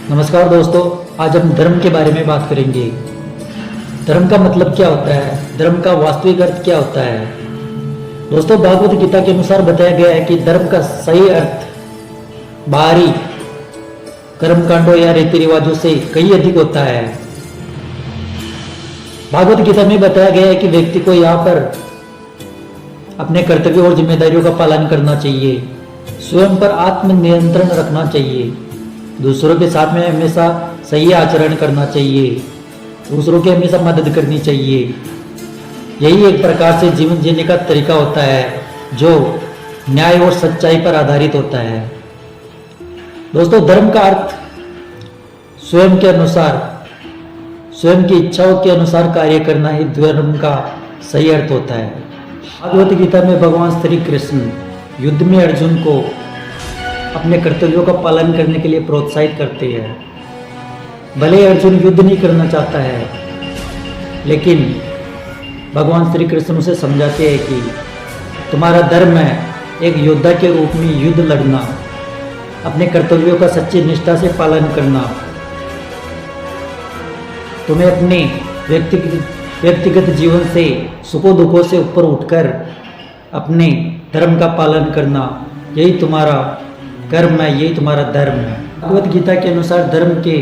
नमस्कार दोस्तों, आज हम धर्म के बारे में बात करेंगे। धर्म का मतलब क्या होता है, धर्म का वास्तविक अर्थ क्या होता है। दोस्तों, भागवत गीता के अनुसार बताया गया है कि धर्म का सही अर्थ बाहरी कर्मकांडों या रीति रिवाजों से कहीं अधिक होता है। भागवत गीता में बताया गया है कि व्यक्ति को यहाँ पर अपने कर्तव्यों और जिम्मेदारियों का पालन करना चाहिए, स्वयं पर आत्म नियंत्रण रखना चाहिए, दूसरों के साथ में हमेशा सही आचरण करना चाहिए, दूसरों की हमेशा मदद करनी चाहिए। यही एक प्रकार से जीवन जीने का तरीका होता है जो न्याय और सच्चाई पर आधारित होता है। दोस्तों, धर्म का अर्थ स्वयं के अनुसार, स्वयं की इच्छाओं के अनुसार कार्य करना ही धर्म का सही अर्थ होता है। भगवत गीता में भगवान श्री कृष्ण युद्ध में अर्जुन को अपने कर्तव्यों का पालन करने के लिए प्रोत्साहित करते हैं। भले अर्जुन युद्ध नहीं करना चाहता है, लेकिन भगवान श्री कृष्ण उसे समझाते हैं कि तुम्हारा धर्म है एक योद्धा के रूप में युद्ध लड़ना, अपने कर्तव्यों का सच्ची निष्ठा से पालन करना। तुम्हें अपने व्यक्तिगत जीवन से सुखों दुखों से ऊपर उठकर अपने धर्म का पालन करना, यही तुम्हारा कर्म है, यही तुम्हारा धर्म है। भगवत गीता के अनुसार धर्म के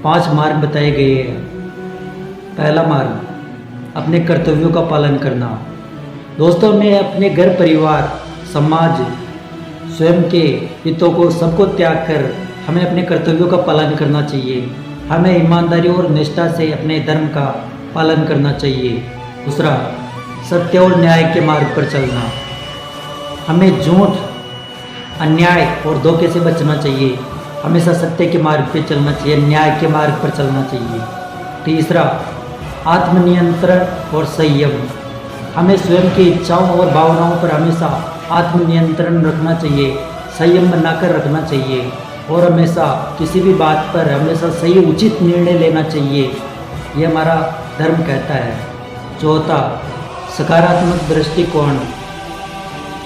5 मार्ग बताए गए हैं। पहला मार्ग, अपने कर्तव्यों का पालन करना। दोस्तों, में अपने घर परिवार, समाज, स्वयं के हितों को सबको त्याग कर हमें अपने कर्तव्यों का पालन करना चाहिए। हमें ईमानदारी और निष्ठा से अपने धर्म का पालन करना चाहिए। दूसरा, सत्य और न्याय के मार्ग पर चलना। हमें झूठ, अन्याय और धोखे से बचना चाहिए, हमेशा सत्य के मार्ग पर चलना चाहिए, न्याय के मार्ग पर चलना चाहिए। तीसरा, आत्मनियंत्रण और संयम। हमें स्वयं की इच्छाओं और भावनाओं पर हमेशा आत्मनियंत्रण रखना चाहिए, संयम बनाकर रखना चाहिए और हमेशा किसी भी बात पर हमेशा सही उचित निर्णय लेना चाहिए, ये हमारा धर्म कहता है। चौथा, सकारात्मक दृष्टिकोण।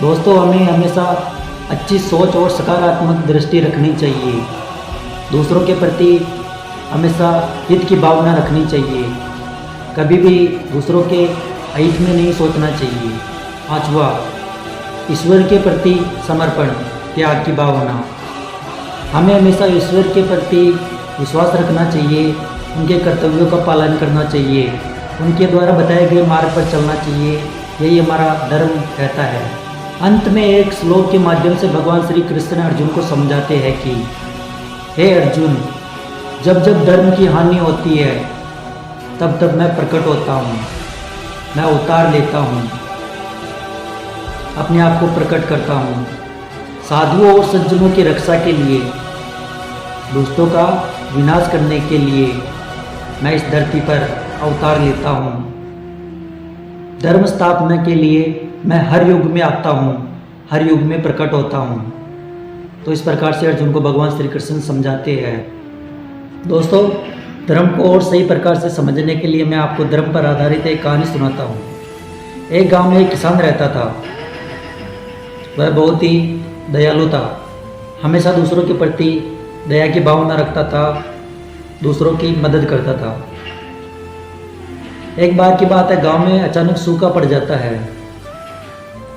दोस्तों, हमें हमेशा अच्छी सोच और सकारात्मक दृष्टि रखनी चाहिए, दूसरों के प्रति हमेशा हित की भावना रखनी चाहिए, कभी भी दूसरों के हित में नहीं सोचना चाहिए। पांचवा, ईश्वर के प्रति समर्पण, त्याग की भावना। हमें हमेशा ईश्वर के प्रति विश्वास रखना चाहिए, उनके कर्तव्यों का पालन करना चाहिए, उनके द्वारा बताए गए मार्ग पर चलना चाहिए, यही हमारा धर्म कहता है। अंत में एक श्लोक के माध्यम से भगवान श्री कृष्ण अर्जुन को समझाते हैं कि हे अर्जुन, जब जब धर्म की हानि होती है तब तब मैं प्रकट होता हूँ, मैं अवतार लेता हूँ, अपने आप को प्रकट करता हूँ, साधुओं और सज्जनों की रक्षा के लिए, दुष्टों का विनाश करने के लिए मैं इस धरती पर अवतार लेता हूँ। धर्म स्थापना के लिए मैं हर युग में आता हूँ, हर युग में प्रकट होता हूँ। तो इस प्रकार से अर्जुन को भगवान श्री कृष्ण समझाते हैं। दोस्तों, धर्म को और सही प्रकार से समझने के लिए मैं आपको धर्म पर आधारित एक कहानी सुनाता हूँ। एक गांव में एक किसान रहता था। वह बहुत ही दयालु था, हमेशा दूसरों के प्रति दया की भावना रखता था, दूसरों की मदद करता था। एक बार की बात है, गांव में अचानक सूखा पड़ जाता है।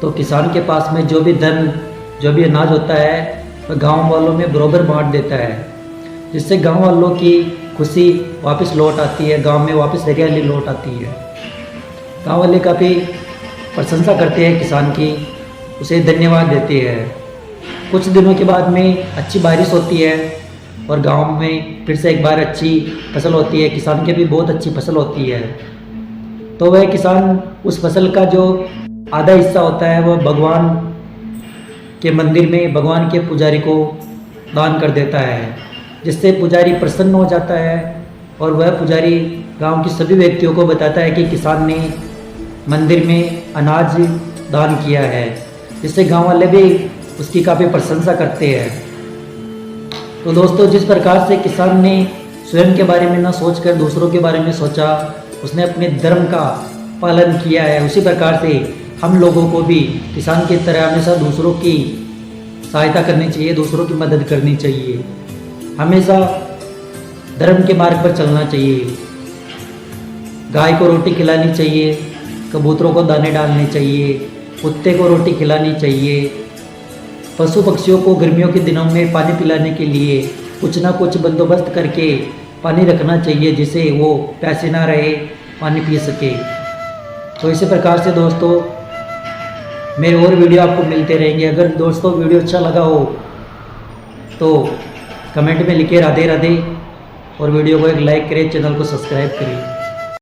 तो किसान के पास में जो भी धन, जो भी अनाज होता है, वह गांव वालों में बराबर बांट देता है, जिससे गांव वालों की खुशी वापस लौट आती है, गांव में वापस हरियाली लौट आती है। गांव वाले काफ़ी प्रशंसा करते हैं किसान की, उसे धन्यवाद देते हैं। कुछ दिनों के बाद में अच्छी बारिश होती है और गांव में फिर से एक बार अच्छी फसल होती है, किसान की भी बहुत अच्छी फसल होती है। तो वह किसान उस फसल का जो आधा हिस्सा होता है वह भगवान के मंदिर में भगवान के पुजारी को दान कर देता है, जिससे पुजारी प्रसन्न हो जाता है और वह पुजारी गांव के सभी व्यक्तियों को बताता है कि किसान ने मंदिर में अनाज दान किया है, जिससे गांव वाले भी उसकी काफ़ी प्रशंसा करते हैं। तो दोस्तों, जिस प्रकार से किसान ने स्वयं के बारे में न सोचकर दूसरों के बारे में सोचा, उसने अपने धर्म का पालन किया है, उसी प्रकार से हम लोगों को भी किसान की तरह हमेशा दूसरों की सहायता करनी चाहिए, दूसरों की मदद करनी चाहिए। हमेशा धर्म के मार्ग पर चलना चाहिए। गाय को रोटी खिलानी चाहिए, कबूतरों को दाने डालने चाहिए, कुत्ते को रोटी खिलानी चाहिए, पशु पक्षियों को गर्मियों के दिनों में पानी पिलाने के लिए कुछ ना कुछ बंदोबस्त करके पानी रखना चाहिए, जिससे वो प्यासे ना रहे, पानी पी सके। तो इसी प्रकार से दोस्तों मेरे और वीडियो आपको मिलते रहेंगे। अगर दोस्तों वीडियो अच्छा लगा हो तो कमेंट में लिखिए राधे राधे, और वीडियो को एक लाइक करें, चैनल को सब्सक्राइब करें।